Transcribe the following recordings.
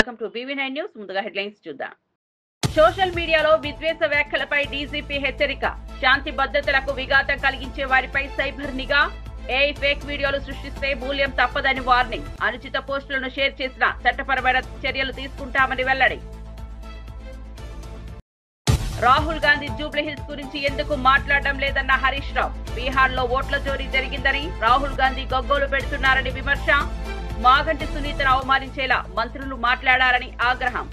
Welcome to BV9 news. ముందుగా headlines చూద్దాం. Social మీడియాలో విద్వేష వ్యాఖ్యలపై డీజీపీ హెచ్చరిక. శాంతి భద్రతలకు విఘాతం కలిగించే వారిపై సైబర్ నిఘా. ఏఐ ఫేక్ వీడియోలు సృష్టిస్తే మూల్యం తప్పదని వార్నింగ్. అనుచిత పోస్టులను షేర్ చేసిన చట్టపరమైన చర్యలు తీసుకుంటామని వెల్లడి. రాహుల్ గాంధీ జూబ్లీహిల్స్ గురించి ఎందుకు మాట్లాడడం లేదన్న హరీష్ రావు. బీహార్లో ఓట్ల చోరీ జరిగిందని రాహుల్ గాంధీ గగ్గోలు పెడుతున్నారని విమర్శ. మాగంటి సునీతను అవమానించేలా మంత్రులు మాట్లాడారని ఆగ్రహం.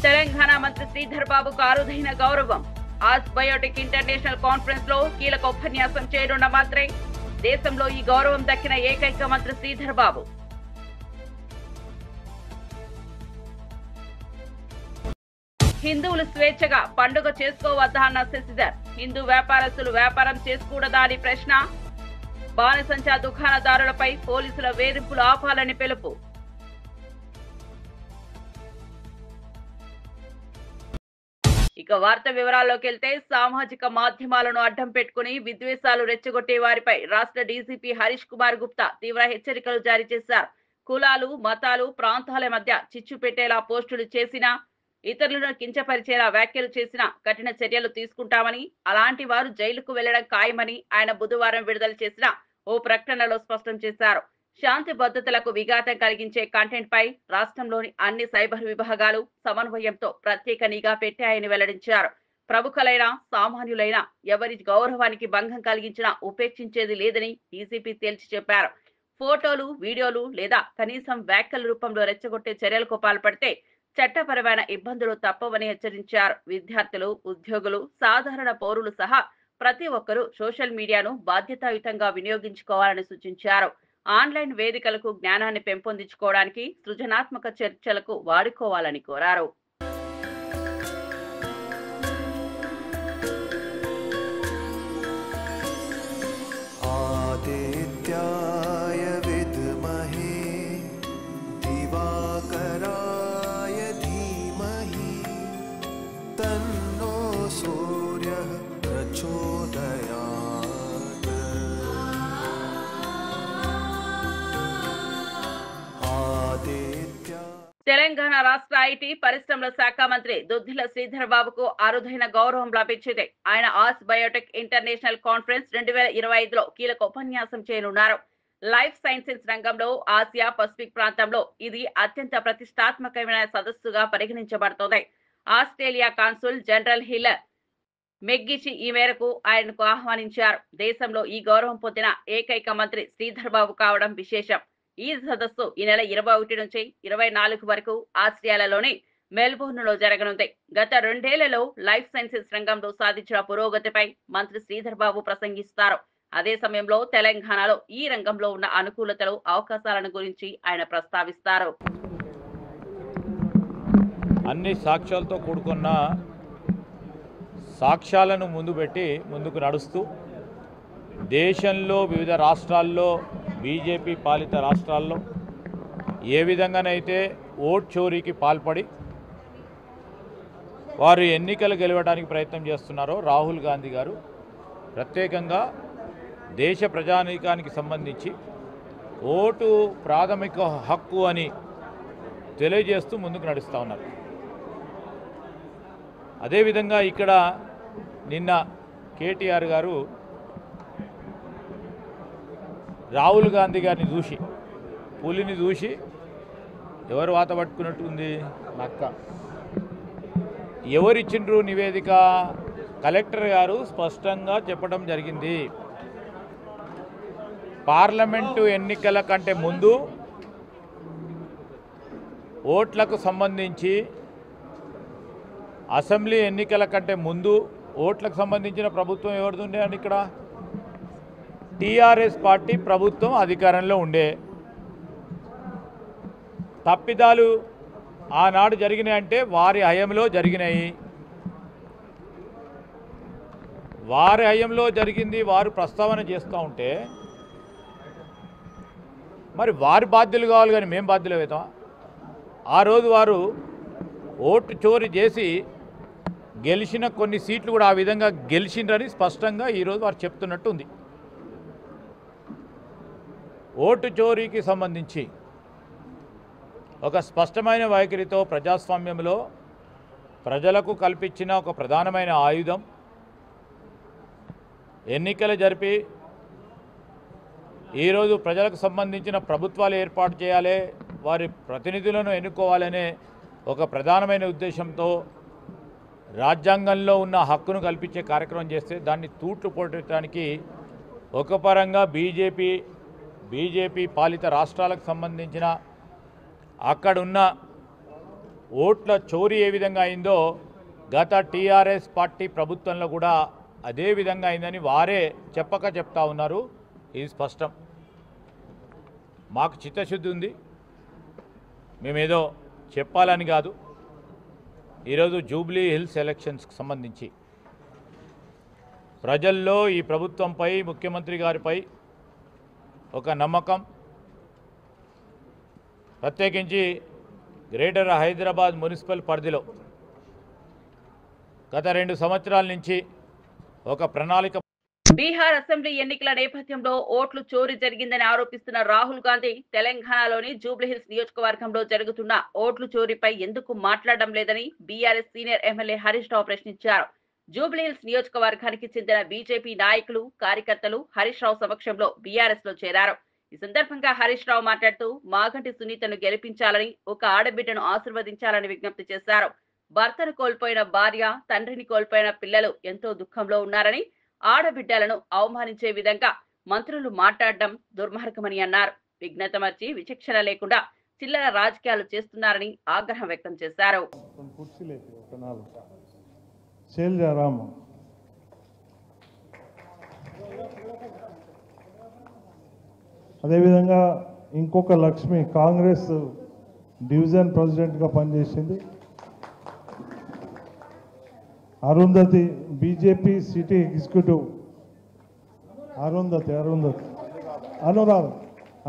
తెలంగాణ మంత్రి శ్రీధర్ బాబుకు అరుదైన గౌరవం. ఆస్ బయోటెక్ ఇంటర్నేషనల్ కాన్ఫరెన్స్ లో కీలక ఉపన్యాసం చేయనున్న మంత్రి. దేశంలో ఈ గౌరవం దక్కిన ఏకైక మంత్రి శ్రీధర్ బాబు. హిందువులు స్వేచ్ఛగా పండుగ చేసుకోవద్దా అన్న శశిధర్. హిందూ వ్యాపారస్తులు వ్యాపారం చేసుకోకూడదా అని ప్రశ్న. బాణసంచా దుకాణదారులపై పోలీసుల వేధింపులు ఆపాలని పిలుపు. ఇక వార్త వివరాల్లోకి వెళ్తే, సామాజిక మాధ్యమాలను అడ్డం పెట్టుకుని విద్వేషాలు రెచ్చగొట్టే వారిపై రాష్ట్ర డీజీపీ హరీష్ కుమార్ గుప్తా తీవ్ర హెచ్చరికలు జారీ చేశారు. కులాలు, మతాలు, ప్రాంతాల మధ్య చిచ్చు పెట్టేలా పోస్టులు చేసినా, ఇతరులను కించపరిచేలా వ్యాఖ్యలు చేసినా కఠిన చర్యలు తీసుకుంటామని, అలాంటి వారు జైలుకు వెళ్లడం ఖాయమని ఆయన బుధవారం విడుదల చేసిన ఓ ప్రకటనలో స్పష్టం చేశారు. శాంతి భద్రతలకు విఘాతం కలిగించే కంటెంట్ పై రాష్ట్రంలోని అన్ని సైబర్ విభాగాలు సమన్వయంతో ప్రత్యేక నిఘా పెట్టాయని వెల్లడించారు. ప్రముఖులైన, సామాన్యులైన ఎవరి గౌరవానికి భంగం కలిగించినా ఉపేక్షించేది లేదని డీజీపీ తేల్చి చెప్పారు. ఫోటోలు, వీడియోలు లేదా కనీసం వ్యాఖ్యల రూపంలో రెచ్చగొట్టే చర్యలకు పాల్పడితే చట్టపరమైన ఇబ్బందులు తప్పవని హెచ్చరించారు. విద్యార్థులు, ఉద్యోగులు, సాధారణ పౌరులు సహా ప్రతి ఒక్కరూ సోషల్ మీడియాను బాధ్యతాయుతంగా వినియోగించుకోవాలని సూచించారు. ఆన్లైన్ వేదికలకు జ్ఞానాన్ని పెంపొందించుకోవడానికి, సృజనాత్మక చర్చలకు వాడుకోవాలని కోరారు. తెలంగాణ రాష్ట్ర ఐటీ పరిశ్రమల శాఖ మంత్రి దుద్దిల శ్రీధర్ బాబుకు అరుదైన గౌరవం లభించింది. ఆయన ఆస్ బయోటెక్ ఇంటర్నేషనల్ కాన్ఫరెన్స్ 2025లో కీలక ఉపన్యాసం చేయనున్నారు. లైఫ్ సైన్సెస్ రంగంలో ఆసియా పసిఫిక్ ప్రాంతంలో ఇది అత్యంత ప్రతిష్టాత్మకమైన సదస్సుగా పరిగణించబడుతోంది. ఆస్ట్రేలియా కాన్సుల్ జనరల్ హిల్లర్ మెగ్గిచి ఈ మేరకు ఆయనకు ఆహ్వానించారు. దేశంలో ఈ గౌరవం పొందిన ఏకైక మంత్రి శ్రీధర్ బాబు కావడం విశేషం. ఈ సదస్సు ఈ నెల 21 నుంచి 24 వరకు ఆస్ట్రేలియాలోని మెల్బోర్న్లో జరగనుంది. గత 2 ఏళ్లలో లైఫ్ సైన్సెస్ రంగంలో సాధించిన పురోగతిపై మంత్రి శ్రీధర్ బాబు ప్రసంగిస్తారు. అదే సమయంలో తెలంగాణలో ఈ రంగంలో ఉన్న అనుకూలతలు, అవకాశాలను గురించి ఆయన ప్రస్తావిస్తారు. అన్ని సాక్ష్యాలతో కూడుకున్న సాక్ష్యాలను ముందు పెట్టి ముందుకు నడుస్తూ దేశంలో వివిధ రాష్ట్రాల్లో, బీజేపీ పాలిత రాష్ట్రాల్లో ఏ విధంగానైతే ఓట్ చోరీకి పాల్పడి వారు ఎన్నికలు గెలవడానికి ప్రయత్నం చేస్తున్నారో రాహుల్ గాంధీ గారు ప్రత్యేకంగా దేశ ప్రజానీకానికి సంబంధించి ఓటు ప్రాథమిక హక్కు అని తెలియజేస్తూ ముందుకు నడుస్తూ ఉన్నారు. అదేవిధంగా ఇక్కడ నిన్న కేటీఆర్ గారు రాహుల్ గాంధీ గారిని చూసి, పులిని చూసి ఎవరు వాత పట్టుకున్నట్టు ఉంది నక్క. ఎవరిచ్చిండ్రు నివేదిక? కలెక్టర్ గారు స్పష్టంగా చెప్పడం జరిగింది. పార్లమెంటు ఎన్నికల కంటే ముందు ఓట్లకు సంబంధించి, అసెంబ్లీ ఎన్నికల కంటే ముందు ఓట్లకు సంబంధించిన ప్రభుత్వం ఎవరిది ఉండే అని ఇక్కడ టీఆర్ఎస్ పార్టీ ప్రభుత్వం అధికారంలో ఉండే. తప్పిదాలు ఆనాడు జరిగినాయంటే వారి హయంలో జరిగినాయి. వారి హయంలో జరిగింది వారు ప్రస్తావన చేస్తూ ఉంటే మరి వారి బాధ్యులు కావాలి, కానీ మేము బాధ్యులు అవుతాం? ఆ రోజు వారు ఓటు చోరీ చేసి గెలిచిన కొన్ని సీట్లు కూడా ఆ విధంగా గెలిచిండ్రని స్పష్టంగా ఈరోజు వారు చెప్తున్నట్టు ఉంది. ఓటు చోరీకి సంబంధించి ఒక స్పష్టమైన వైఖరితో ప్రజాస్వామ్యంలో ప్రజలకు కల్పించిన ఒక ప్రధానమైన ఆయుధం ఎన్నికలు జరిపి ఈరోజు ప్రజలకు సంబంధించిన ప్రభుత్వాలు ఏర్పాటు చేయాలి, వారి ప్రతినిధులను ఎన్నుకోవాలనే ఒక ప్రధానమైన ఉద్దేశంతో రాజ్యాంగంలో ఉన్న హక్కును కల్పించే కార్యక్రమం చేస్తే దాన్ని తూట్లు పొట్టడానికి ఒక పరంగా బీజేపీ పాలిత రాష్ట్రాలకు సంబంధించిన అక్కడున్న ఓట్ల చోరీ ఏ విధంగా అయిందో గత టీఆర్ఎస్ పార్టీ ప్రభుత్వంలో కూడా అదే విధంగా అయిందని వారే చెప్తా ఉన్నారు. ఇది స్పష్టం. మాకు చిత్తశుద్ధి ఉంది, మేమేదో చెప్పాలని కాదు. ఈరోజు జూబ్లీ హిల్స్ ఎలక్షన్స్కి సంబంధించి ప్రజల్లో ఈ ప్రభుత్వంపై ముఖ్యమంత్రి గారిపై ఒక నమ్మకం, ప్రత్యేకించి గ్రేటర్ హైదరాబాద్ మున్సిపల్ పరిధిలో గత 2 సంవత్సరాల నుంచి ఒక ప్రణాళిక. బీహార్ అసెంబ్లీ ఎన్నికల నేపథ్యంలో ఓట్లు చోరీ జరిగిందని ఆరోపిస్తున్న రాహుల్ గాంధీ తెలంగాణలోని జూబ్లీహిల్స్ నియోజకవర్గంలో జరుగుతున్న ఓట్లు చోరీపై ఎందుకు మాట్లాడడం లేదని BRS senior MLA Harish Rao ప్రశ్నించారు. జూబ్లీహిల్స్ నియోజకవర్గానికి చెందిన బీజేపీ నాయకులు, కార్యకర్తలు హరీష్ రావు సమక్షంలో బీఆర్ఎస్ లో చేరారు. ఈ సందర్భంగా హరీష్ రావు మాట్లాడుతూ మాగంటి సునీతను గెలిపించాలని, ఒక ఆడబిడ్డను ఆశీర్వదించాలని విజ్ఞప్తి చేశారు. భర్తను కోల్పోయిన భార్య, తండ్రిని కోల్పోయిన పిల్లలు ఎంతో దుఃఖంలో ఉన్నారని, ఆడబిడ్డలను అవమానించే విధంగా మంత్రులు మాట్లాడడం దుర్మార్గమని అన్నారు. విఘ్నత మర్చి విచక్షణ లేకుండా చిల్లర రాజకీయాలు చేస్తున్నారని ఆగ్రహం వ్యక్తం చేశారు. అదేవిధంగా ఇంకొక లక్ష్మి కాంగ్రెస్ డివిజన్ ప్రెసిడెంట్గా పనిచేసింది. Arundhati BJP city executive Arundhati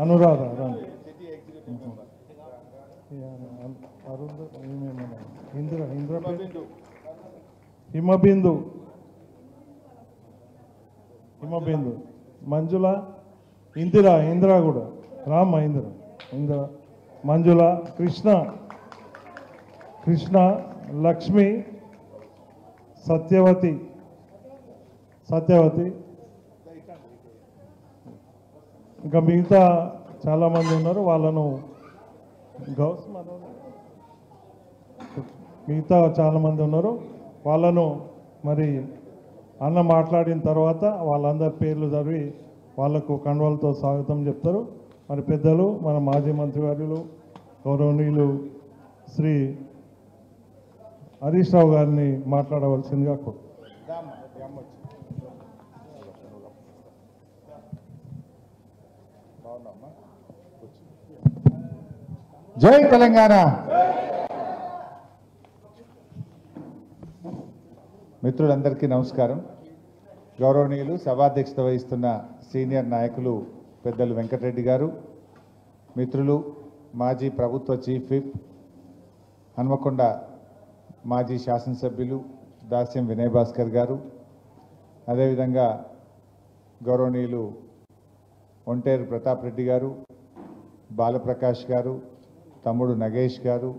Anuradha Himabindu Manjula Indira కూడా రామ ఇందిర మంజుల కృష్ణ లక్ష్మి సత్యవతి ఇంకా మిగతా చాలామంది ఉన్నారు. వాళ్ళను మిగతా చాలామంది ఉన్నారు. వాళ్ళను మరి అన్న మాట్లాడిన తర్వాత వాళ్ళందరి పేర్లు చదివి వాళ్లకు కండువాలతో స్వాగతం చెప్తారు. మరి పెద్దలు మన మాజీ మంత్రివర్యులు గౌరవనీయులు శ్రీ హరీష్ రావు గారిని మాట్లాడవలసిందిగా జై తెలంగాణ. మిత్రులందరికీ నమస్కారం. గౌరవనీయులు సభాధ్యక్షత వహిస్తున్న సీనియర్ నాయకులు పెద్దలు వెంకటరెడ్డి గారు, మిత్రులు మాజీ ప్రభుత్వ చీఫ్ విప్ హన్మకొండ మాజీ శాసనసభ్యులు దాస్యం వినయ్ భాస్కర్ గారు, అదేవిధంగా గౌరవనీయులు ఒంటేరు ప్రతాప్ రెడ్డి గారు, బాలప్రకాష్ గారు, తమ్ముడు నగేష్ గారు,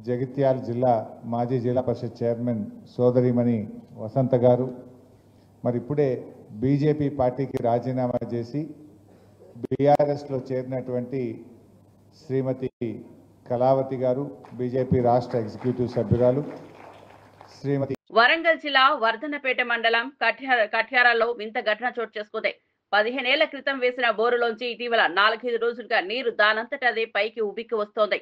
జగిత్యాల జిల్లా మాజీ జిల్లా పరిషత్ చైర్మన్ సోదరిమణి వసంత గారు, మరి ఇప్పుడే బీజేపీ పార్టీకి రాజీనామా చేసి బీఆర్ఎస్లో చేరినటువంటి శ్రీమతి కళావతి గారు, బీజేపీ రాష్ట్ర ఎగ్జిక్యూటివ్ సభ్యురాలు శ్రీమతి. వరంగల్ జిల్లా వర్ధన్నపేట మండలం కట్యారాల్లో వింత ఘటన చోటు చేసుకుంది. 15 ఏళ్ల క్రితం వేసిన బోరులోంచి ఇటీవల 4-5 రోజులుగా నీరు దానంతట అదే పైకి ఉబిక్కి వస్తోంది.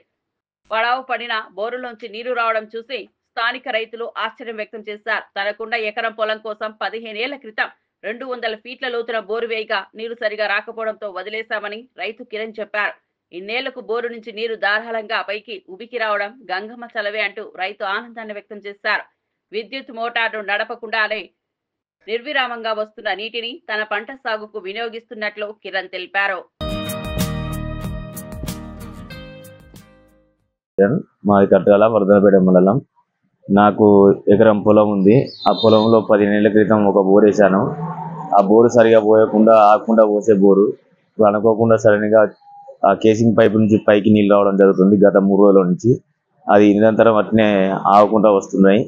పడావు పడిన బోరులోంచి నీరు రావడం చూసి స్థానిక రైతులు ఆశ్చర్యం వ్యక్తం చేశారు. తనకున్న ఎకరం పొలం కోసం 15 ఏళ్ల క్రితం 200 ఫీట్ల లోతున బోరు వేయగా నీరు సరిగా రాకపోవడంతో వదిలేశామని రైతు కిరణ్ చెప్పారు. ఇన్నేళ్లకు బోరు నుంచి నీరు ధారాళంగా పైకి ఉబికి రావడం గంగమ్మ చలవే అంటూ రైతు ఆనందాన్ని వ్యక్తం చేశారు. విద్యుత్ మోటార్ను నడపకుండానే నిర్విరామంగా వస్తున్న నీటిని తన పంట సాగుకు వినియోగిస్తున్నట్లు కిరణ్ తెలిపారు. మాది కట్టాల వర్ధనపేట మండలం. నాకు ఎకరం పొలం ఉంది. ఆ పొలంలో 15 ఏళ్ల క్రితం ఒక బోర్ వేసాను. ఆ బోరు సరిగా పోయకుండా ఆకుండా పోసే బోరు ఇప్పుడు అనుకోకుండా సడన్గా ఆ కేసింగ్ పైప్ నుంచి పైకి నీళ్ళు రావడం జరుగుతుంది గత 3 రోజుల నుంచి. అది నిరంతరం అట్నే ఆగకుండా వస్తున్నాయి.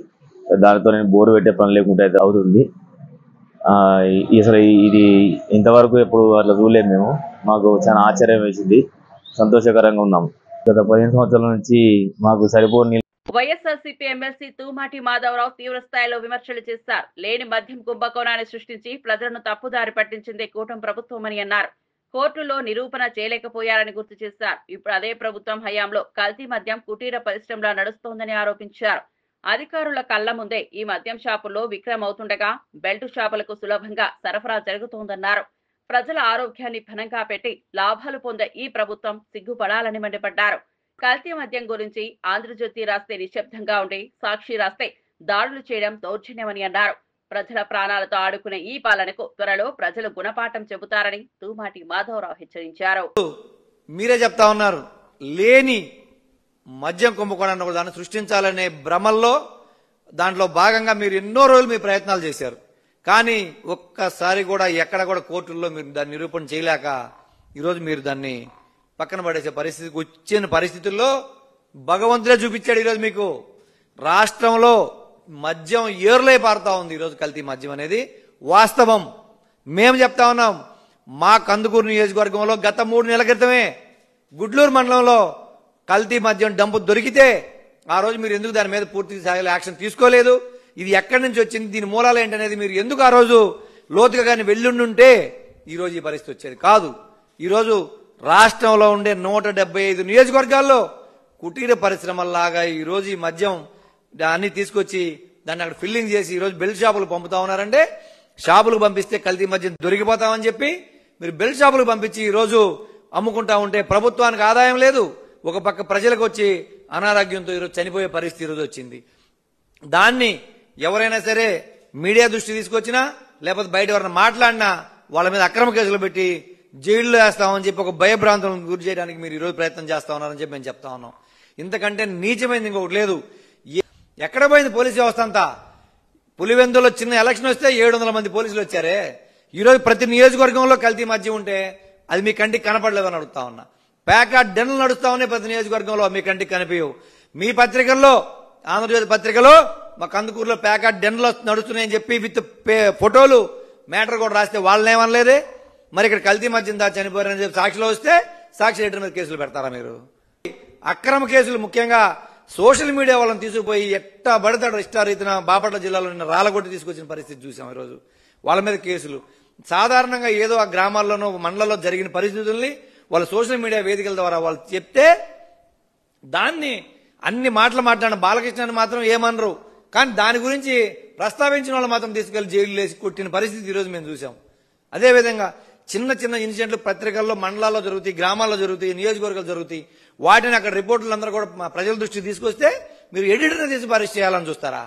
దానితో నేను బోరు పెట్టే పని లేకుండా అయితే అవుతుంది. అసలు ఇది ఇంతవరకు ఎప్పుడు అట్లా చూడలేము మేము. మాకు చాలా ఆశ్చర్యం వేసింది, సంతోషకరంగా ఉన్నాము. గత 15 సంవత్సరాల నుంచి మాకు సరిపోని వైఎస్ఆర్సీపీ ఎమ్మెల్సీ తూమాటి మాధవరావు తీవ్ర స్థాయిలో విమర్శలు చేశారు. లేని మద్యం కుంభకోణాన్ని సృష్టించి ప్రజలను తప్పుదారి పట్టించిందే కూటమి ప్రభుత్వమని అన్నారు. కోర్టులో నిరూపణ చేయలేకపోయారని గుర్తు చేశారు. ఇప్పుడు అదే ప్రభుత్వం హయాంలో కల్తీ మద్యం కుటీర పరిశ్రమలా నడుస్తోందని ఆరోపించారు. అధికారుల కళ్ల ముందే ఈ మద్యం షాపుల్లో విక్రమవుతుండగా బెల్ట్ షాపులకు సులభంగా సరఫరా జరుగుతోందన్నారు. ప్రజల ఆరోగ్యాన్ని ఘనంగా పెట్టి లాభాలు పొందే ఈ ప్రభుత్వం సిగ్గుపడాలని మండిపడ్డారు. కల్తీ మద్యం గురించి ఆంధ్రజ్యోతి రాస్తే నిశ్శబ్దంగా ఉండి సాక్షి రాస్తే దాడులు చేయడం దౌర్జన్యమని అన్నారు. ప్రజల ప్రాణాలతో ఆడుకునే ఈ పాలనకు త్వరలో ప్రజలు గుణపాఠం చెబుతారని తూమాటి మాధవరావు హెచ్చరించారు. మీరే చెప్తా ఉన్నారు, లేని మద్యం కుంభకోణాన్ని దాన్ని సృష్టించాలనే భ్రమల్లో దాంట్లో భాగంగా మీరు ఎన్నో రోజులు మీ ప్రయత్నాలు చేశారు. కానీ ఒక్కసారి కూడా ఎక్కడ కూడా కోర్టుల్లో మీరు దాన్ని నిరూపణ చేయలేక ఈరోజు మీరు దాన్ని పక్కన పడేసే పరిస్థితికి వచ్చిన పరిస్థితుల్లో భగవంతుడే చూపించాడు. ఈరోజు మీకు రాష్ట్రంలో మద్యం ఏరులై పారుతా ఉంది. ఈరోజు కల్తీ మద్యం అనేది వాస్తవం. మేము చెప్తా ఉన్నాం, మా కందుకూరు నియోజకవర్గంలో గత 3 నెలల క్రితమే గుడ్లూరు మండలంలో కల్తీ మద్యం డంపు దొరికితే ఆ రోజు మీరు ఎందుకు దాని మీద పూర్తి స్థాయిలో యాక్షన్ తీసుకోలేదు? ఇది ఎక్కడి నుంచి వచ్చింది, దీని మూలాలు ఏంటనేది మీరు ఎందుకు ఆ రోజు లోతుగా కానీ వెళ్ళుండుంటే ఈరోజు ఈ పరిస్థితి వచ్చేది కాదు. ఈరోజు రాష్ట్రంలో ఉండే 175 నియోజకవర్గాల్లో కుటీర పరిశ్రమల్లాగా ఈరోజు ఈ మద్యం అన్ని తీసుకొచ్చి దాన్ని అక్కడ ఫిల్లింగ్ చేసి ఈరోజు బెల్ట్ షాపులు పంపుతా ఉన్నారంటే, షాపులకు పంపిస్తే కల్తీ మద్యం దొరికిపోతామని చెప్పి మీరు బెల్ట్ షాపులకు పంపించి ఈరోజు అమ్ముకుంటా ఉంటే ప్రభుత్వానికి ఆదాయం లేదు, ఒక పక్క ప్రజలకు వచ్చి అనారోగ్యంతో ఈరోజు చనిపోయే పరిస్థితి ఈరోజు వచ్చింది. దాన్ని ఎవరైనా సరే మీడియా దృష్టి తీసుకొచ్చినా లేకపోతే బయట ఎవరైనా మాట్లాడినా వాళ్ళ మీద అక్రమ కేసులు పెట్టి జైల్లో వేస్తామని చెప్పి ఒక భయభ్రాంతులను గురి చేయడానికి మీరు ఈరోజు ప్రయత్నం చేస్తా ఉన్నారని చెప్పి మేము చెప్తా ఉన్నాం. ఇంతకంటే నీచమైంది ఇంకొకటి లేదు. ఎక్కడ పోయింది పోలీసు వ్యవస్థ అంతా? పులివెందులో చిన్న ఎలక్షన్ వస్తే 700 మంది పోలీసులు వచ్చారే. ఈరోజు ప్రతి నియోజకవర్గంలో కల్తీ మద్యం ఉంటే అది మీ కంటికి కనపడలేదని అడుగుతా ఉన్నా. ప్యాకెట్ డెన్లు నడుస్తా ఉన్నాయి ప్రతి నియోజకవర్గంలో, మీ కంటికి కనిపించవు. మీ పత్రికల్లో, ఆంధ్రజ్యోతి పత్రికలో మా కందుకూరులో ప్యాకెట్ డెన్లు నడుస్తున్నాయని చెప్పి విత్ ఫోటోలు మ్యాటర్ కూడా రాస్తే వాళ్ళనేమనలేదే. మరి ఇక్కడ కల్తీ మద్యం దా చనిపోయారని చెప్పి సాక్షిలో వస్తే సాక్షి లీటర్ మీద కేసులు పెడతారా మీరు? అక్రమ కేసులు ముఖ్యంగా సోషల్ మీడియా వాళ్ళని తీసుకుపోయి ఎట్టా పడతాడు ఇష్టారీతిన బాపట్ల జిల్లాలో నిన్న రాళ్ళగొట్టి తీసుకొచ్చిన పరిస్థితి చూసాం. ఈరోజు వాళ్ళ మీద కేసులు సాధారణంగా ఏదో ఆ గ్రామాల్లోనో మండలంలో జరిగిన పరిస్థితుల్ని వాళ్ళ సోషల్ మీడియా వేదికల ద్వారా వాళ్ళు చెప్తే దాన్ని అన్ని మాటలు మాట్లాడిన బాలకృష్ణని మాత్రం ఏమనరు, కానీ దాని గురించి ప్రస్తావించిన వాళ్ళు మాత్రం తీసుకెళ్లి జైలు వేసి కొట్టిన పరిస్థితి ఈరోజు మేము చూసాం. అదేవిధంగా చిన్న చిన్న ఇన్సిడెంట్లు పత్రికల్లో, మండలాల్లో జరుగుతాయి, గ్రామాల్లో జరుగుతాయి, నియోజకవర్గాలు జరుగుతాయి. వాటిని అక్కడ రిపోర్టులందరూ కూడా మా ప్రజల దృష్టికి తీసుకొస్తే మీరు ఎడిటర్ని తీసి పరిస్థితి చేయాలని చూస్తారా?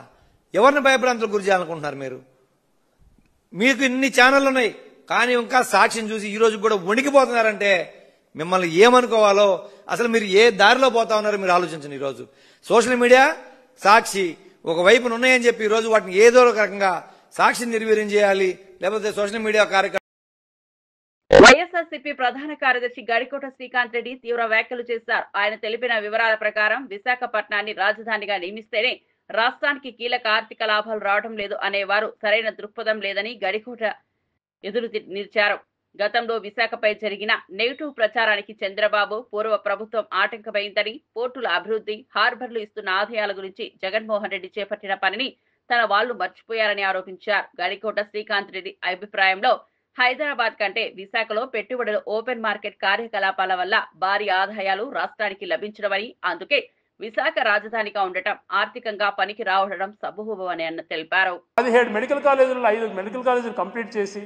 ఎవరిని భయభ్రాంతులకు గురి చేయాలనుకుంటున్నారు మీరు? మీకు ఇన్ని ఛానళ్లు ఉన్నాయి, కానీ ఇంకా సాక్ష్యం చూసి ఈ రోజు కూడా వణికిపోతున్నారంటే మిమ్మల్ని ఏమనుకోవాలో, అసలు మీరు ఏ దారిలో పోతా ఉన్నారో మీరు ఆలోచించండి. ఈరోజు సోషల్ మీడియా, సాక్షి ఒకవైపున ఉన్నాయని చెప్పి ఈరోజు వాటిని ఏదో ఒక రకంగా సాక్షిని నిర్వీర్యం చేయాలి, లేకపోతే సోషల్ మీడియా కార్యక్రమం. వైఎస్ఆర్సీపీ ప్రధాన కార్యదర్శి గడికోట శ్రీకాంత్ రెడ్డి తీవ్ర వ్యాఖ్యలు చేశారు. ఆయన తెలిపిన వివరాల ప్రకారం విశాఖపట్నాన్ని రాజధానిగా నియమిస్తేనే రాష్ట్రానికి కీలక ఆర్థిక లాభాలు రావడం లేదు అనేవారు సరైన దృక్పథం లేదని గడికోట ఎదురు నిలిచారు. గతంలో విశాఖపై జరిగిన నెగిటివ్ ప్రచారానికి చంద్రబాబు పూర్వ ప్రభుత్వం ఆటంకమైందని, పోర్టుల అభివృద్ధి, హార్బర్లు ఇస్తున్న ఆదాయాల గురించి జగన్మోహన్ రెడ్డి చేపట్టిన పనిని తన వాళ్లు మర్చిపోయారని ఆరోపించారు. గడికోట శ్రీకాంత్ రెడ్డి అభిప్రాయంలో హైదరాబాద్ కంటే విశాఖలో పెట్టుబడుల ఓపెన్ మార్కెట్ కార్యకలాపాల వల్ల భారీ ఆదాయాలు రాష్ట్రానికి లభించడమని, అందుకే విశాఖ రాజధానిగా ఉండటం ఆర్థికంగా పనికి రావడం సబూహమని అన్న తెలిపారు. 17 మెడికల్ కాలేజీలు 5 మెడికల్ కాలేజీలు కంప్లీట్ చేసి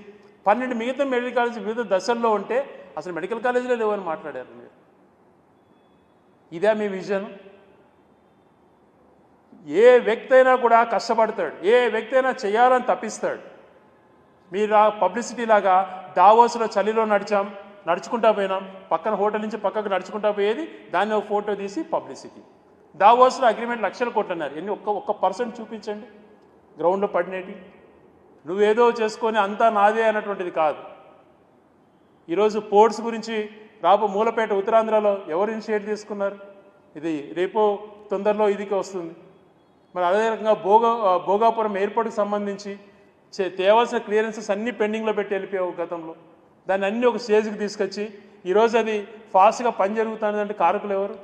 12 మిగతా మెడికల్ కాలేజీ వివిధ దశల్లో ఉంటే అసలు మెడికల్ కాలేజీలో లేవని మాట్లాడారు మీరు. ఇదే మీ విజన్? ఏ వ్యక్తి అయినా కూడా కష్టపడతాడు, ఏ వ్యక్తి అయినా చేయాలని తప్పిస్తాడు. మీరు ఆ పబ్లిసిటీ లాగా డావోస్లో చలిలో నడుచుకుంటా పోయినాం, పక్కన హోటల్ నుంచి పక్కకు నడుచుకుంటా పోయేది, దాన్ని ఒక ఫోటో తీసి పబ్లిసిటీ. డావోస్లో అగ్రిమెంట్ లక్షల కోట్లు అన్నారు, ఎన్ని ఒక్క పర్సెంట్ చూపించండి గ్రౌండ్లో పడినేటి. నువ్వేదో చేసుకొని అంతా నాదే అన్నటువంటిది కాదు. ఈరోజు పోర్ట్స్ గురించి మూలపేట ఉత్తరాంధ్రలో ఎవరు ఇనిషియేట్ తీసుకున్నారు? ఇది రేపో తొందరలో ఇదికి వస్తుంది. మరి అదే రకంగా భోగాపురం ఎయిర్పోర్ట్కి సంబంధించి తేవాల్సిన క్లియరెన్సెస్ అన్నీ పెండింగ్లో పెట్టి వెళ్ళిపోయావు గతంలో. దాన్ని అన్నీ ఒక స్టేజ్కి తీసుకొచ్చి ఈరోజు అది ఫాస్ట్గా పని జరుగుతుందంటే కారకులు ఎవరు?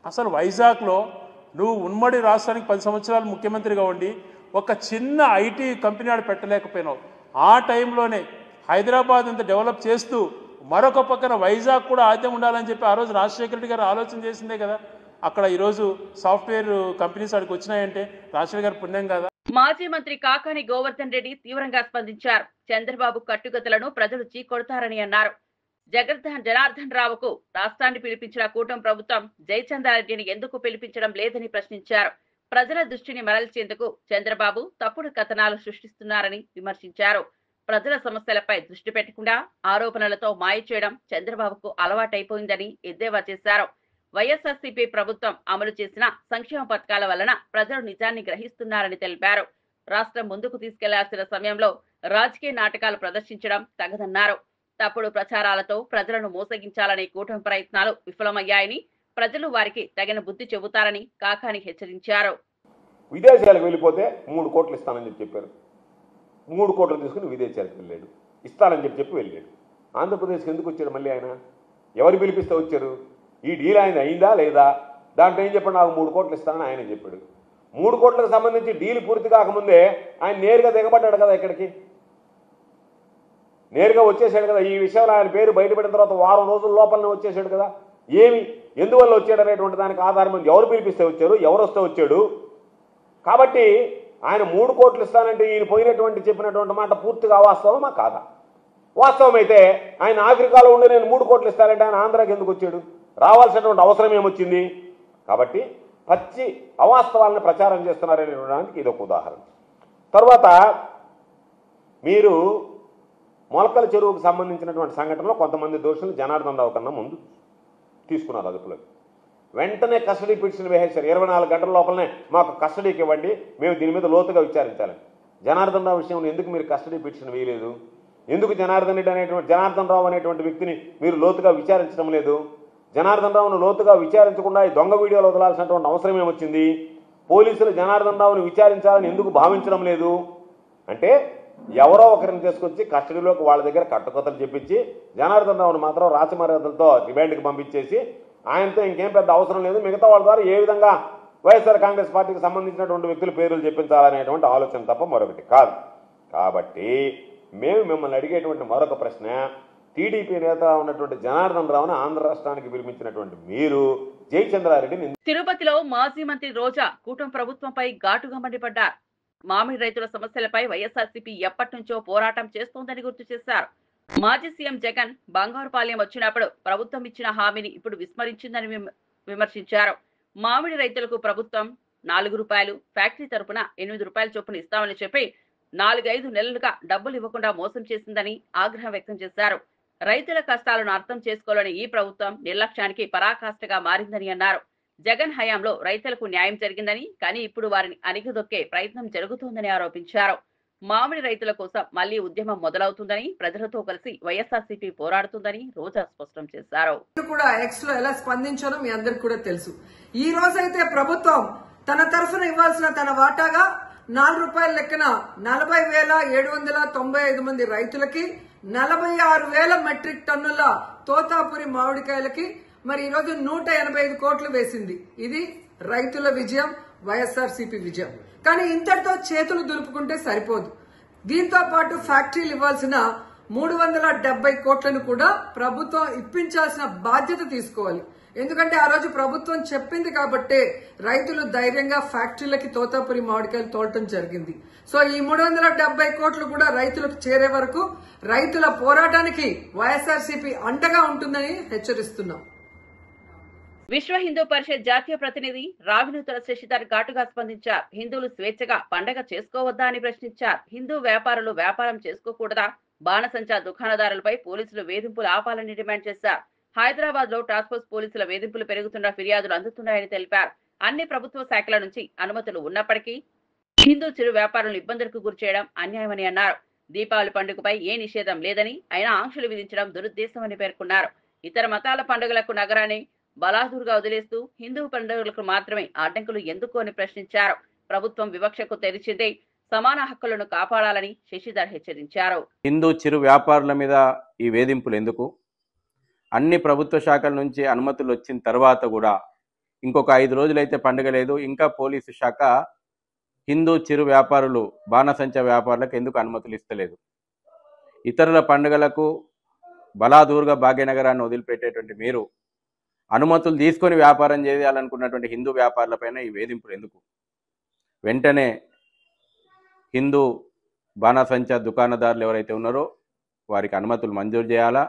అసలు వైజాగ్లో నువ్వు ఉమ్మడి రాష్ట్రానికి 10 సంవత్సరాలు ముఖ్యమంత్రిగా ఉండి ఒక చిన్న ఐటీ కంపెనీ ఆడ పెట్టలేకపోయినావు. ఆ టైంలోనే హైదరాబాద్ అంతా డెవలప్ చేస్తూ మరొక పక్కన వైజాగ్ కూడా ఆద్యం ఉండాలని చెప్పి ఆ రోజు రాజశేఖర రెడ్డి గారు ఆలోచన చేసిందే కదా. అక్కడ ఈరోజు సాఫ్ట్వేర్ కంపెనీస్ అక్కడికి వచ్చినాయంటే రాజశేఖర గారి పుణ్యం కదా. మాజీ మంత్రి కాకాని గోవర్ధన్ రెడ్డి తీవ్రంగా స్పందించారు. చంద్రబాబు కట్టుకథలను ప్రజలు చీకొడతారని అన్నారు. జనార్దన్ రావుకు రాష్ట్రాన్ని పిలిపించిన కూటమి ప్రభుత్వం జయచంద్రారెడ్డిని ఎందుకు పిలిపించడం లేదని ప్రశ్నించారు. ప్రజల దృష్టిని మరల్చేందుకు చంద్రబాబు తప్పుడు కథనాలు సృష్టిస్తున్నారని విమర్శించారు. ప్రజల సమస్యలపై దృష్టి పెట్టకుండా ఆరోపణలతో మాయ చేయడం చంద్రబాబుకు అలవాటైపోయిందని ఎద్దేవా చేశారు. వైఎస్ఆర్సీపీ ప్రభుత్వం అమలు చేసిన సంక్షేమ పథకాల వలన ప్రజలు నిజాన్ని గ్రహిస్తున్నారని తెలిపారు. రాష్ట్రం ముందుకు తీసుకెళ్లాల్సిన సమయంలో రాజకీయ నాటకాలు ప్రదర్శించడం తగదన్నారు. తప్పుడు ప్రచారాలతో ప్రజలను మోసగించాలనే కూటమి ప్రయత్నాలు విఫలమయ్యాయని, ప్రజలు వారికి తగిన బుద్ధి చెబుతారని కాకాని హెచ్చరించారు. విదేశాలకు వెళ్ళిపోతే 3 కోట్లు ఇస్తానని చెప్పారు. 3 కోట్లు తీసుకుని విదేశాలకు వెళ్ళాడు. ఇస్తానని చెప్పి వెళ్ళాడు. ఆంధ్రప్రదేశ్కి ఎందుకు వచ్చాడు మళ్ళీ ఆయన? ఎవరు పిలిపిస్తే వచ్చారు? ఈ డీల్ ఆయన అయిందా లేదా? దాంట్లో ఏం చెప్పాడు? నాకు 3 కోట్లు ఇస్తానని ఆయన చెప్పాడు. 3 కోట్లకు సంబంధించి డీల్ పూర్తి కాకముందే ఆయన నేరుగా దిగబడ్డాడు కదా. ఇక్కడికి నేరుగా వచ్చేసాడు కదా. ఈ విషయంలో ఆయన పేరు బయటపడిన తర్వాత వారం రోజుల లోపలనే వచ్చేసాడు కదా. ఏమి ఎందువల్ల వచ్చాడు అనేటువంటి దానికి ఆధారం ఎవరు పిలిపిస్తే వచ్చారు, ఎవరు వస్తే వచ్చాడు. కాబట్టి ఆయన 3 కోట్లు ఇస్తానంటే ఈయన పోయినటువంటి చెప్పినటువంటి మాట పూర్తిగా అవాస్తవమా కాదా? వాస్తవం అయితే ఆయన ఆఫ్రికాలో ఉండి నేను 3 కోట్లు ఇస్తానంటే ఆయన ఆంధ్రాకి ఎందుకు వచ్చాడు? రావాల్సినటువంటి అవసరం ఏమొచ్చింది? కాబట్టి పచ్చి అవాస్తవాలను ప్రచారం చేస్తున్నారనేటువంటి ఇది ఒక ఉదాహరణ. తర్వాత మీరు మొలకల చెరువుకు సంబంధించినటువంటి సంఘటనలో కొంతమంది దోషులు జనార్దన్ రావు కన్నా ముందు తీసుకున్నారు అదుపులోకి. వెంటనే కస్టడీ పిటిషన్ వేసేశారు. 24 గంటల లోపలనే మాకు కస్టడీకి ఇవ్వండి, మేము దీని మీద లోతుగా విచారించాలని. జనార్దన్ రావు విషయంలో ఎందుకు మీరు కస్టడీ పిటిషన్ వేయలేదు? ఎందుకు జనార్దన్ రావు అనేటువంటి వ్యక్తిని మీరు లోతుగా విచారించడం లేదు? జనార్దన్ రావును లోతుగా విచారించకుండా ఈ దొంగ వీడియోలు వదలాల్సినటువంటి అవసరం ఏమొచ్చింది? పోలీసులు జనార్దన్ రావుని విచారించాలని ఎందుకు భావించడం లేదు? అంటే ఎవరో ఒకరిని తీసుకొచ్చి కస్టడీలోకి వాళ్ళ దగ్గర కట్టుకథలు చెప్పించి జనార్దన్ రావును మాత్రం రాచమర్యాదలతో రిమాండ్కి పంపించేసి ఆయనతో ఇంకేం పెద్ద అవసరం లేదు, మిగతా వాళ్ళ ద్వారా ఏ విధంగా వైఎస్ఆర్ కాంగ్రెస్ పార్టీకి సంబంధించినటువంటి వ్యక్తుల పేర్లు చెప్పించాలనేటువంటి ఆలోచన తప్ప మరొకటి కాదు. కాబట్టి మేము మిమ్మల్ని అడిగేటువంటి మరొక ప్రశ్న, టీడీపీ నేత ఉన్నటువంటి జనార్దన్ రావును ఆంధ్ర రాష్ట్రానికి పిలిపించినటువంటి మీరు జయచంద్రారెడ్డిని. తిరుపతిలో మాజీ మంత్రి రోజా కూటమి ప్రభుత్వంపై ఘాటుగా మండిపడ్డారు. మామిడి రైతుల సమస్యలపై వైఎస్ఆర్సీపీ ఎప్పటి నుంచో పోరాటం చేస్తోందని గుర్తు చేశారు. మాజీ సీఎం జగన్ బంగారుపాలెం వచ్చినప్పుడు ప్రభుత్వం ఇచ్చిన హామీని ఇప్పుడు విస్మరించిందని విమర్శించారు. మామిడి రైతులకు ప్రభుత్వం 4 రూపాయలు, ఫ్యాక్టరీ తరపున 8 రూపాయల చొప్పున ఇస్తామని చెప్పి 4-5 నెలలుగా డబ్బులు ఇవ్వకుండా మోసం చేసిందని ఆగ్రహం వ్యక్తం చేశారు. రైతుల కష్టాలను అర్థం చేసుకోలేని ఈ ప్రభుత్వం నిర్లక్ష్యానికి పరాకాష్ఠగా మారిందని అన్నారు. జగన్ హయాంలో రైతులకు న్యాయం జరిగిందని, కానీ ఇప్పుడు వారిని అణిగిదొక్కే ప్రయత్నం జరుగుతోందని ఆరోపించారు. మామిడి రైతుల కోసం మళ్లీ ఉద్యమం మొదలవుతుందని, ప్రజలతో కలిసి వైఎస్ఆర్సీపీ పోరాడుతుందని రోజా స్పష్టం చేశారు. కూడా ఎక్స్ లో ఎలా స్పందించారో మీ అందరికి కూడా తెలుసు. ఈ రోజైతే ప్రభుత్వం తన తరఫున ఇవ్వాల్సిన తన వాటాగా 4 రూపాయల లెక్కన 40,795 మంది రైతులకి 46,000 మెట్రిక్ టన్నుల తోతాపురి మామిడికాయలకి మరి ఈ రోజు 185 కోట్లు వేసింది. ఇది రైతుల విజయం, వైఎస్ఆర్సీపీ విజయం. కానీ ఇంతటితో చేతులు దులుపుకుంటే సరిపోదు. దీంతో పాటు ఫ్యాక్టరీలు ఇవ్వాల్సిన 370 కోట్లను కూడా ప్రభుత్వం ఇప్పించాల్సిన బాధ్యత తీసుకోవాలి. ఎందుకంటే ఆ రోజు ప్రభుత్వం చెప్పింది కాబట్టే రైతులు ధైర్యంగా ఫ్యాక్టరీలకి తోతాపురి మామిడికాయలు తోలటం జరిగింది. సో ఈ 370 కోట్లు కూడా రైతులకు చేరే వరకు రైతుల పోరాటానికి వైఎస్ఆర్సీపీ అండగా ఉంటుందని హెచ్చరిస్తున్నాం. విశ్వ హిందూ పరిషత్ జాతీయ ప్రతినిధి రావినూతల శశిధర్ ఘాటుగా స్పందించారు. హిందువులు స్వేచ్ఛగా పండగ చేసుకోవద్దా అని ప్రశ్నించారు. హిందూ వ్యాపారులు వ్యాపారం చేసుకోకూడదా? బాణసంచా దుకాణదారులపై పోలీసులు వేధింపులు ఆపాలని డిమాండ్ చేశారు. హైదరాబాద్ లో టాస్క్ ఫోర్స్ పోలీసుల వేధింపులు పెరుగుతున్న ఫిర్యాదులు అందుతున్నాయని తెలిపారు. అన్ని ప్రభుత్వ శాఖల నుంచి అనుమతులు ఉన్నప్పటికీ హిందూ చిరు వ్యాపారులను ఇబ్బందులకు గురిచేయడం అన్యాయమని అన్నారు. దీపావళి పండుగపై ఏ నిషేధం లేదని అయినా ఆంక్షలు విధించడం దురుద్దేశమని పేర్కొన్నారు. ఇతర మతాల పండుగలకు నగరాన్ని బలాదూరుగా వదిలేస్తూ హిందూ పండుగలకు మాత్రమే అడ్డంకులు ఎందుకు అని ప్రశ్నించారు. ప్రభుత్వం వివక్షకు తెరిచిందే, సమాన హక్కులను కాపాడాలని శశిధర్ హెచ్చరించారు. హిందూ చిరు వ్యాపారుల మీద ఈ వేధింపులు ఎందుకు? అన్ని ప్రభుత్వ శాఖల నుంచి అనుమతులు వచ్చిన తర్వాత కూడా ఇంకొక 5 రోజులైతే పండుగ లేదు, ఇంకా పోలీసు శాఖ హిందూ చిరు వ్యాపారులు బాణసంచ వ్యాపారులకు ఎందుకు అనుమతులు ఇస్తలేదు? ఇతరుల పండుగలకు బలాదూరుగా భాగ్యనగరాన్ని వదిలిపెట్టేటువంటి మీరు అనుమతులు తీసుకొని వ్యాపారం చేయాలనుకున్నటువంటి హిందూ వ్యాపారులపైన ఈ వేధింపులు ఎందుకు? వెంటనే హిందూ బాణసంచ దుకాణదారులు ఎవరైతే ఉన్నారో వారికి అనుమతులు మంజూరు చేయాలా.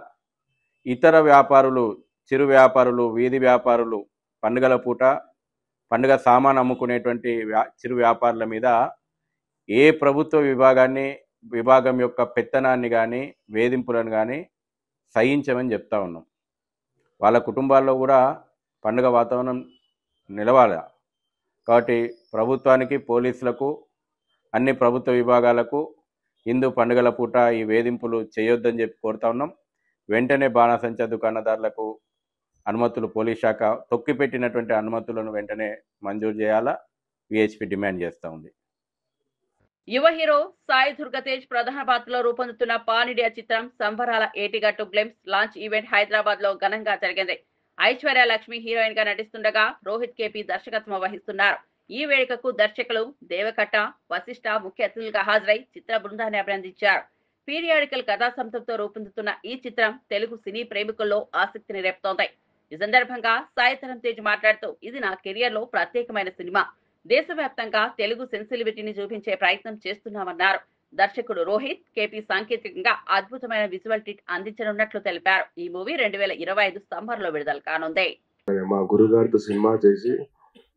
ఇతర వ్యాపారులు, చిరు వ్యాపారులు, వీధి వ్యాపారులు పండుగల పూట పండుగ సామాను అమ్ముకునేటువంటి చిరు వ్యాపారుల మీద ఏ ప్రభుత్వ విభాగం యొక్క పెత్తనాన్ని కానీ వేధింపులను కానీ సహించమని చెప్తా ఉన్నాం. వాళ్ళ కుటుంబాల్లో కూడా పండుగ వాతావరణం నిలవాలి. కాబట్టి ప్రభుత్వానికి, పోలీసులకు, అన్ని ప్రభుత్వ విభాగాలకు హిందూ పండుగల పూట ఈ వేధింపులు చేయొద్దని చెప్పి కోరుతా ఉన్నాం. వెంటనే బాణసంచ దుకాణదారులకు అనుమతులు పోలీస్ శాఖ తొక్కిపెట్టినటువంటి అనుమతులను వెంటనే మంజూరు చేయాలా విహెచ్పి డిమాండ్ చేస్తూ ఉంది. యువ హీరో సాయి దుర్గతేజ్ ప్రధాన పాత్రలో రూపొందుతున్న పాన్ ఇండియా చిత్రం సంబరాల ఏటిగట్టు గ్లిమ్స్ లాంచ్ ఈవెంట్ హైదరాబాద్ లో ఘనంగా జరిగింది. ఐశ్వర్య లక్ష్మి హీరోయిన్ గా నటిస్తుండగా రోహిత్ కేపీ దర్శకత్వం వహిస్తున్నారు. ఈ వేడుకకు దర్శకులు దేవకట్ట, వశిష్ఠ ముఖ్య అతిథులుగా హాజరై చిత్ర బృందాన్ని అభినందించారు. పీరియాడికల్ కథాసంతంతో రూపొందుతున్న ఈ చిత్రం తెలుగు సినీ ప్రేమికుల్లో ఆసక్తిని రేపుతోంది. ఈ సందర్భంగా సాయి ధరమ్ తేజ్ మాట్లాడుతూ, ఇది నా కెరియర్ లో ప్రత్యేకమైన సినిమా. దేశవ్యాప్తంగా తెలుగు సెన్సిటివిటీని చూపించే ప్రయత్నం చేస్తున్నామన్నారు. దర్శకుడు రోహిత్ కేపీ సాంకేతికంగా అద్భుతమైన విజువల్ ట్రీట్ అందించనున్నట్లు తెలిపారు. ఈ మూవీ 2025 సమ్మర్ లో విడుదల కానుంది. మా గురుగారితో సినిమా చేసి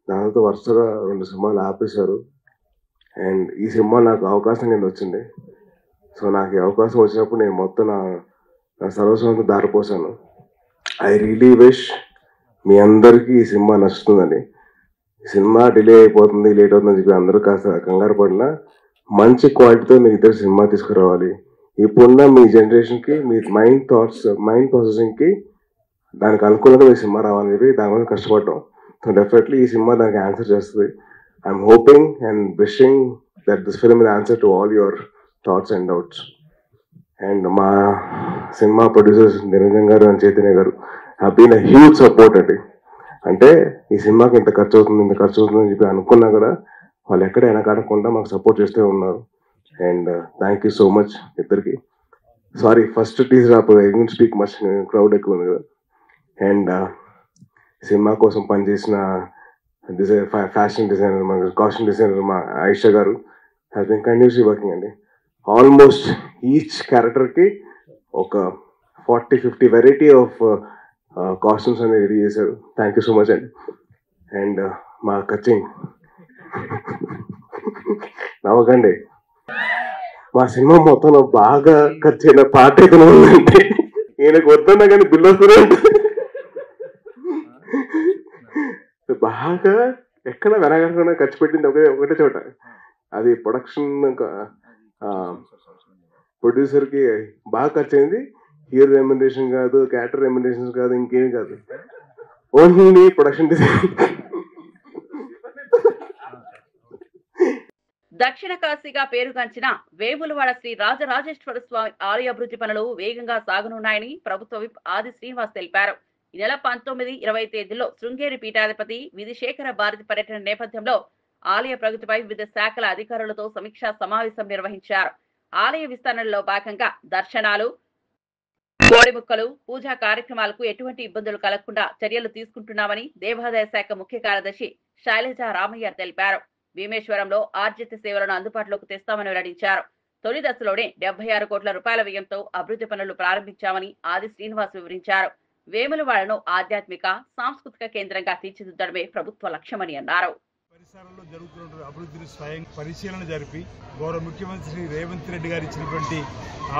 దానితో వరుసగా 2 సినిమాలు ఆపేశారు. అండ్ ఈ సినిమా నాకు అవకాశం కింద వచ్చింది. సో నాకు ఈ అవకాశం వచ్చినప్పుడు నేను మొత్తం నా సర్వస్వంతో దారిపోసాను. ఐ రియలీ విష్ మీ అందరికీ ఈ సినిమా నచ్చుతుందని. సినిమా డిలే అయిపోతుంది, లేట్ అవుతుందని చెప్పి అందరూ కాస్త కంగారు పడినా మంచి క్వాలిటీతో మీరు ఇద్దరు సినిమా తీసుకురావాలి. ఇప్పుడున్న మీ జనరేషన్కి, మీ మైండ్ ప్రాసెసింగ్కి దానికి అనుకూలంగా మీ సినిమా రావాలని చెప్పి దాని మీద కష్టపడ్డాం. సో డెఫినెట్లీ ఈ సినిమా దానికి ఆన్సర్ చేస్తుంది. I'm hoping and wishing that this film is answer to all your thoughts and doubts. And మా cinema producers Niranjan garu and Chaitanya garu have been a huge support అండి. అంటే ఈ సినిమాకి ఇంత ఖర్చు అవుతుంది అని చెప్పి అనుకున్నా కూడా వాళ్ళు ఎక్కడ వెనకాడకుండా మాకు సపోర్ట్ చేస్తూ ఉన్నారు. And thank you so much ఇద్దరికి. Sorry first teaser I speak much, crowd ఎక్కువ ఉంది కదా. అండ్ సినిమా కోసం పనిచేసిన ఫ్యాషన్ డిజైనర్, మా కాస్ట్యూమ్ డిజైనర్ మా Ayesha garu has been continuously working అండి. ఆల్మోస్ట్ ఈచ్ క్యారెక్టర్కి ఒక 40-50 వెరైటీ ఆఫ్ కాస్ట్యూమ్స్ అనేది రెడీ చేశారు. థ్యాంక్ యూ సో మచ్ అండి. అండ్ మా కచింగ్ నవ్వకండి, మా సినిమా మొత్తం బాగా ఖర్చు అయిన పాట అయితే ఉందంటే ఈయనకు వద్దన్నా కానీ బిల్లు వస్తూనే ఉంటుంది. బాగా ఎక్కడ వెనకాడకుండా ఖర్చు పెట్టింది ఒకటే చోట. అది ప్రొడ్యూసర్కి బాగా ఖర్చు అయింది. హీరో రెమ్యునరేషన్ కాదు, క్యారెక్టర్ రెమ్యునరేషన్ కాదు, ఇంకేమి కాదు, ఓన్లీ ప్రొడక్షన్ డిజైన్. దక్షిణ కాశీగా పేరుగాంచిన వేములవాడ శ్రీ రాజరాజేశ్వర స్వామి ఆలయ అభివృద్ధి పనులు వేగంగా సాగనున్నాయని ప్రభుత్వ విప్ ఆది శ్రీనివాస్ తెలిపారు. ఈ నెల 19-20 తేదీల్లో శృంగేరి పీఠాధిపతి విధిశేఖర భారతి పర్యటన నేపథ్యంలో ఆలయ ప్రగతిపై వివిధ శాఖల అధికారులతో సమీక్షా సమావేశం నిర్వహించారు. ఆలయ విస్తరణలో భాగంగా దర్శనాలు, కోడిముక్కలు, పూజా కార్యక్రమాలకు ఎటువంటి ఇబ్బందులు కలగకుండా చర్యలు తీసుకుంటున్నామని దేవాదాయ శాఖ ముఖ్య కార్యదర్శి శైలజ రామయ్య తెలిపారు. భీమేశ్వరంలో ఆర్జిత సేవలను అందుబాటులోకి తెస్తామని వెల్లడించారు. తొలి దశలోనే 76 కోట్ల రూపాయల వ్యయంతో అభివృద్ధి పనులు ప్రారంభించామని ఆది శ్రీనివాస్ వివరించారు. వేములవాడను ఆధ్యాత్మిక, సాంస్కృతిక కేంద్రంగా తీర్చిదిద్దడమే ప్రభుత్వ లక్ష్యమని అన్నారు. పరిసరాల్లో జరుగుతున్న అభివృద్ధిని స్వయం పరిశీలన జరిపి గౌరవ ముఖ్యమంత్రి శ్రీ రేవంత్ రెడ్డి గారు ఇచ్చినటువంటి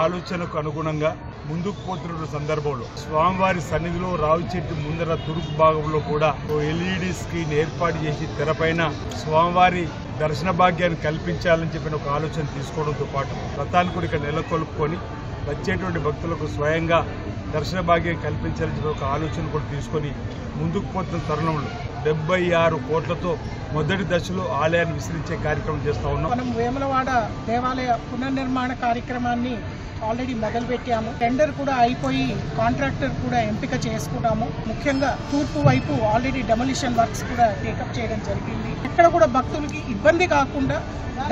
ఆలోచనకు అనుగుణంగా ముందుకు పోతున్న సందర్భంలో స్వామివారి సన్నిధిలో రావి చెట్టు ముందర తూర్పు భాగంలో కూడా LED స్క్రీన్ ఏర్పాటు చేసి తెరపైన స్వామివారి దర్శన భాగ్యాన్ని కల్పించాలని చెప్పిన ఒక ఆలోచన తీసుకోవడంతో పాటు రథాన్ని కూడా ఇక్కడ నెలకొల్పుకొని వచ్చేటువంటి భక్తులకు స్వయంగా దర్శన భాగ్యం కల్పించాలని చెప్పి ఒక ఆలోచన కూడా తీసుకొని ముందుకు పోతున్న తరుణంలో 76 కోట్లతో మొదటి దశలో ఆలయాన్ని విస్తరించే కార్యక్రమం చేస్తా ఉన్నాం. మనం వేములవాడ దేవాలయ పునర్నిర్మాణ కార్యక్రమాన్ని ఆల్రెడీ మొదలుపెట్టాము. టెండర్ కూడా అయిపోయి కాంట్రాక్టర్ కూడా ఎంపిక చేసుకున్నాము. ముఖ్యంగా తూర్పు వైపు ఆల్రెడీ డెమోలిషన్ వర్క్స్ కూడా టేకప్ చేయడం జరిగింది. ఎక్కడ కూడా భక్తులకి ఇబ్బంది కాకుండా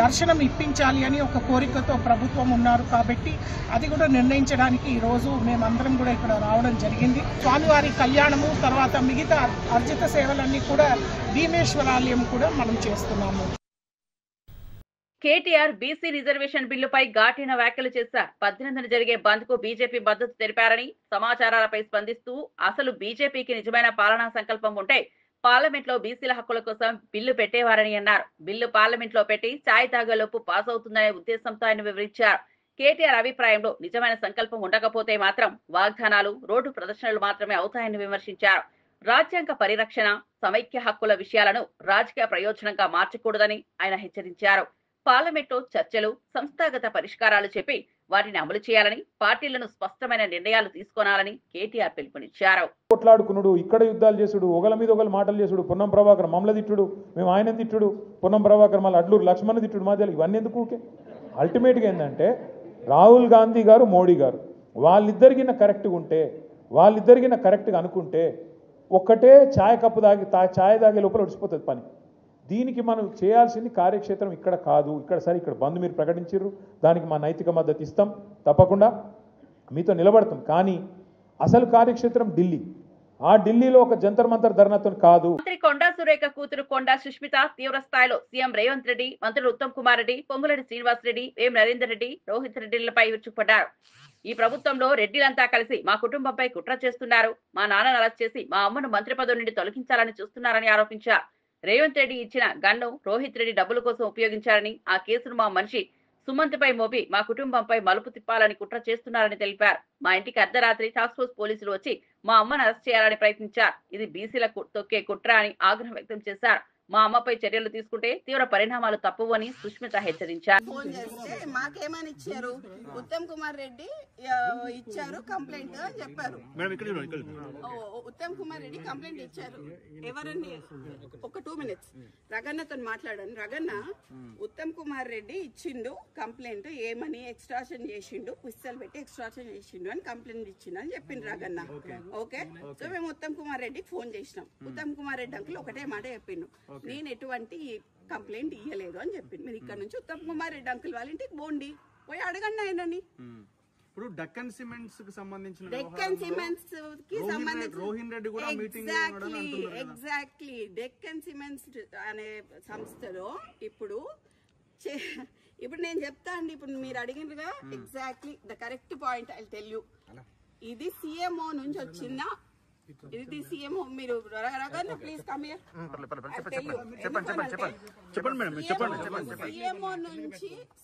దర్శనం ఇప్పించాలి అని ఒక కోరికతో ప్రభుత్వం ఉన్నారు కాబట్టి అది కూడా నిర్ణయించడానికి ఈ రోజు మేమందరం కూడా ఇక్కడ రావడం జరిగింది. స్వామివారి కళ్యాణము తర్వాత మిగతా అర్జిత సేవలన్నీ కూడా భీమేశ్వరాలయం కూడా మనం చేస్తున్నాము. కేటీఆర్ బీసీ రిజర్వేషన్ బిల్లుపై ఘాటైన వ్యాఖ్యలు చేశారు. 18న జరిగే బంద్ కు బీజేపీ మద్దతు తెలిపారని, సమాచారాలపై స్పందిస్తూ అసలు బీజేపీకి నిజమైన పాలనా సంకల్పం ఉంటే పార్లమెంట్ లో బీసీల హక్కుల కోసం బిల్లు పెట్టేవారని అన్నారు. బిల్లు పార్లమెంట్ లో పెట్టి ఛాయ్ తాగేలోపు పాస్ అవుతుందనే ఉద్దేశంతో ఆయన వివరించారు. కేటీఆర్ అభిప్రాయంలో నిజమైన సంకల్పం ఉండకపోతే మాత్రం వాగ్దానాలు, రోడ్డు ప్రదర్శనలు మాత్రమే అవుతాయని విమర్శించారు. రాజ్యాంగ పరిరక్షణ, సమైక్య హక్కుల విషయాలను రాజకీయ ప్రయోజనంగా మార్చకూడదని ఆయన హెచ్చరించారు. పార్లమెంట్లో చర్చలు, సంస్థాగత పరిష్కారాలు చెప్పి వాటిని అమలు చేయాలని, పార్టీలను స్పష్టమైన నిర్ణయాలు తీసుకోనాలని కేటీఆర్ పిలుపునిచ్చారు. కొట్లాడుకున్నాడు, ఇక్కడ యుద్ధాలు చేసుడు, ఒకల మీద ఒకరు మాటలు చేసుడు, పొన్నం ప్రభాకర్ మమ్మల్ని తిట్టుడు, మేము ఆయన తిట్టుడు, పొన్నం ప్రభాకర్ మళ్ళీ అడ్లూరు లక్ష్మణ్ తిట్టుడు, మధ్యలో ఇవన్నీ ఎందుకు? అల్టిమేట్గా ఏంటంటే రాహుల్ గాంధీ గారు, మోడీ గారు వాళ్ళిద్దరికిన కరెక్ట్గా ఉంటే, వాళ్ళిద్దరికిన కరెక్ట్గా అనుకుంటే ఒక్కటే ఛాయ్ కప్పు ఛాయ్ తాగే లోపల ఒడిచిపోతుంది పని. దీనికి మనం చేయాల్సింది కార్యక్షేత్రం ఇక్కడ కాదు. ఇక్కడ బంద్ మీరు ప్రకటించారు, దానికి మా నైతిక మద్దతు ఇస్తాం, తప్పకుండా మీతో నిలబడతాం. కానీ అసలు కార్యక్షేత్రం ఢిల్లీ. ఆ ఢిల్లీలో ఒక జంతర్ మంతర్ ధర్నాతో కాదు. మంత్రి కొండా సురేఖ కూతురు కొండా సుష్మిత తీవ్ర స్థాయిలో సీఎం రేవంత్ రెడ్డి, మంత్రులు ఉత్తమ్ కుమార్ రెడ్డి, పొంగులేటి శ్రీనివాస్ రెడ్డి, వేం నరేందర్ రెడ్డి, రోహిత్ రెడ్డిలపై విరుచుకుపడ్డారు. ఈ ప్రభుత్వంలో రెడ్డిలంతా కలిసి మా కుటుంబంపై కుట్ర చేస్తున్నారు, మా నాన్నను అరెస్ట్ చేసి మా అమ్మను మంత్రి పదవి నుండి తొలగించాలని చూస్తున్నారని ఆరోపించారు. రేవంత్ రెడ్డి ఇచ్చిన గన్ను రోహిత్ రెడ్డి డబ్బుల కోసం ఉపయోగించారని, ఆ కేసును మా మనిషి సుమంత్పై మోపి మా కుటుంబంపై మలుపు తిప్పాలని కుట్ర చేస్తున్నారని తెలిపారు. మా ఇంటికి అర్ధరాత్రి టాస్క్ ఫోర్స్ పోలీసులు వచ్చి మా అమ్మను అరెస్ట్ చేయాలని ప్రయత్నించారు. ఇది బీసీల తొక్కే కుట్ర అని ఆగ్రహం వ్యక్తం చేశారు. మా అమ్మపై చర్యలు తీసుకుంటే తీవ్ర పరిణామాలు తప్పవు అని సుష్మిత హెచ్చరించారు. ఫోన్ చేస్తే మాకేమని ఇచ్చారు, ఉత్తమ్ కుమార్ రెడ్డి ఇచ్చారు కంప్లైంట్ అని చెప్పారు. ఉత్తమ్ కుమార్ రెడ్డి కంప్లైంట్ ఇచ్చారు. ఎవరని ఒక 2 minutes రగన్నతో మాట్లాడాను. రగన్న ఉత్తమ్ కుమార్ రెడ్డి ఇచ్చిండు కంప్లైంట్, ఏమని ఎక్స్ట్రాషన్ చేసిండు, పుస్తలు పెట్టి ఎక్స్ట్రాషన్ చేసిండు అని కంప్లైంట్ ఇచ్చిండు అని చెప్పిండు రగన్న. ఓకే, సో మేము ఉత్తమ్ కుమార్ రెడ్డికి ఫోన్ చేసినాం. ఉత్తమ్ కుమార్ రెడ్డి అంకుల్ ఒకటే మాట చెప్పిండు, నేను ఎటువంటి కంప్లైంట్ ఇయ్యలేదు అని చెప్పింది. మీరు ఇక్కడ నుంచి ఉత్తమ్ కుమార్ రెడ్డి అంకుల్ వాళ్ళ ఇంటికి పోండి, పోయి అడగండి ఆయనని. ఇప్పుడు డెక్కన్ సిమెంట్స్ కి సంబంధించిన రోహిన్ రెడ్డి కూడా మీటింగ్ ఎగ్జాక్ట్లీ డెక్కన్ సిమెంట్స్ అనే సంస్థలో ఇప్పుడు నేను చెప్తా అండి, ఇప్పుడు మీరు అడిగినగా exactly the correct point I tell you. ఇది సిఎంఓ నుంచి వచ్చిన, ఇది సీఎంఓ. మీరు ప్లీజ్ కమ్ హియర్.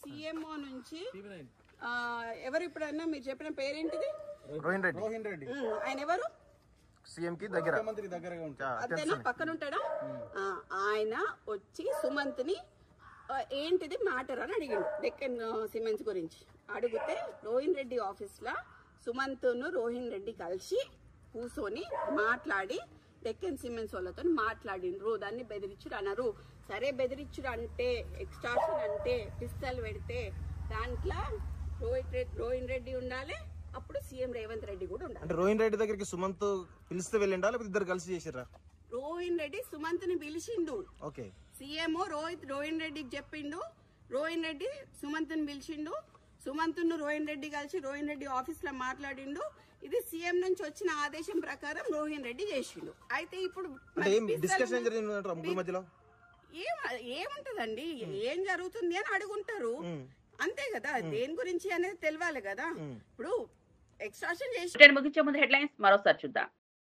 సిఎంఓ నుంచి ఎవరు ఇప్పుడన్నా మీరు చెప్పిన పేరేంటిది? రోహిన్ రెడ్డి. ఆయన ఎవరు? సీఎం కి దగ్గర, అదేనా పక్కన ఉంటాడా? ఆయన వచ్చి సుమంత్ ని ఏంటిది మ్యాటర్ అని అడిగిండు డెక్కన్ సిమెంట్స్ గురించి. అడిగితే రోహిన్ రెడ్డి ఆఫీస్ లో సుమంత్ ను రోహిన్ రెడ్డి కలిసి కూర్చొని మాట్లాడి డెక్కన్ సిమెంట్స్ వాళ్ళతో మాట్లాడిండ్రు. దాన్ని బెదిరించుడు అన్నారు. సరే, బెదిరించుడు అంటే, ఎక్స్ట్రాషన్ అంటే, పిస్తల్ పెడితే దాంట్లో రోహిన్ రెడ్డి ఉండాలి, అప్పుడు సీఎం రేవంత్ రెడ్డి కూడా ఉండాలి. అంటే రోహిన్ రెడ్డి దగ్గరికి సుమంత్ పిలిస్తే వెళ్ళిండా, లేకపోతే ఇద్దరు కలిసి చేసిరా? రోహిన్ రెడ్డి సుమంత్ ని పిలిచిండు. ఓకే, సీఎం రోహిన్ రెడ్డికి చెప్పిండు, రోహిన్ రెడ్డి సుమంత్ ని పిలిచిండు, సుమంత్ ను రోహిన్ రెడ్డి కలిసి రోహిన్ రెడ్డి ఆఫీస్ లో మాట్లాడిండు. ఇది సీఎం నుంచి వచ్చిన ఆదేశం ప్రకారం రోహిన్ రెడ్డి చేసిండు. అయితే ఇప్పుడు ఏముంటదండి, ఏం జరుగుతుంది అని అడుగుంటారు, అంతే కదా. దేని గురించి అనేది తెలియాలి కదా. ఇప్పుడు ఎక్స్ట్రాక్షన్ చేసి ముగించే ముందు హెడ్లైన్స్ మరోసారి చూద్దాం.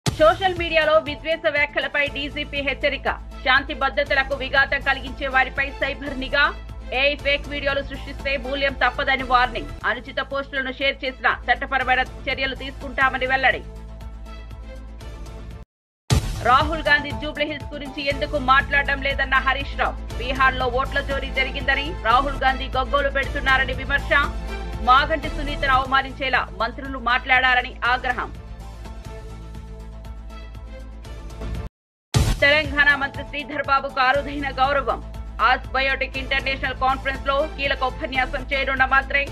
సోషల్ మీడియాలో విద్వేష వ్యాఖ్యలపై డీజీపీ హెచ్చరిక. శాంతి భద్రతలకు విఘాతం కలిగించే వారిపై సైబర్ నిఘా. ఏఐ ఫేక్ వీడియోలు సృష్టిస్తే మూల్యం తప్పదని వార్నింగ్. అనుచిత పోస్టులను షేర్ చేసిన చట్టపరమైన చర్యలు తీసుకుంటామని వెల్లడి. రాహుల్ గాంధీ జూబ్లీ హిల్స్ గురించి ఎందుకు మాట్లాడడం లేదన్న హరీష్ రావు. బీహార్ లో ఓట్ల చోరీ జరిగిందని రాహుల్ గాంధీ గగ్గోలు పెడుతున్నారని విమర్శ. మాగంటి సునీతను అవమానించేలా మంత్రులు మాట్లాడారని ఆగ్రహం. తెలంగాణ మంత్రి శ్రీధర్ బాబుకు అరుదైన గౌరవం. ఆస్ బయోటెక్ ఇంటర్నేషనల్ కాన్ఫరెన్స్ లో కీలక ఉపన్యాసం చేయనున్న మంత్రి.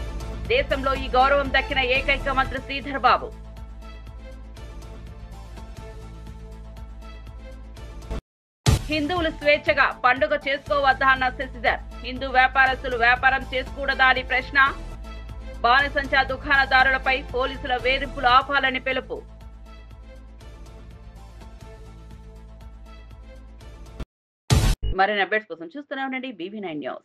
దేశంలో ఈ గౌరవం దక్కిన ఏకైక మంత్రి శ్రీధర్ బాబు. హిందువులు స్వేచ్ఛగా పండుగ చేసుకోవద్దా అన్న శశిధర్. హిందూ వ్యాపారస్తులు వ్యాపారం చేసుకోకూడదా అని ప్రశ్న. బాణసంచా దుకాణదారులపై పోలీసుల వేధింపులు ఆపాలని పిలుపు. మరిన్ని అప్డేట్స్ కోసం చూస్తూనే ఉండండి BB9 న్యూస్.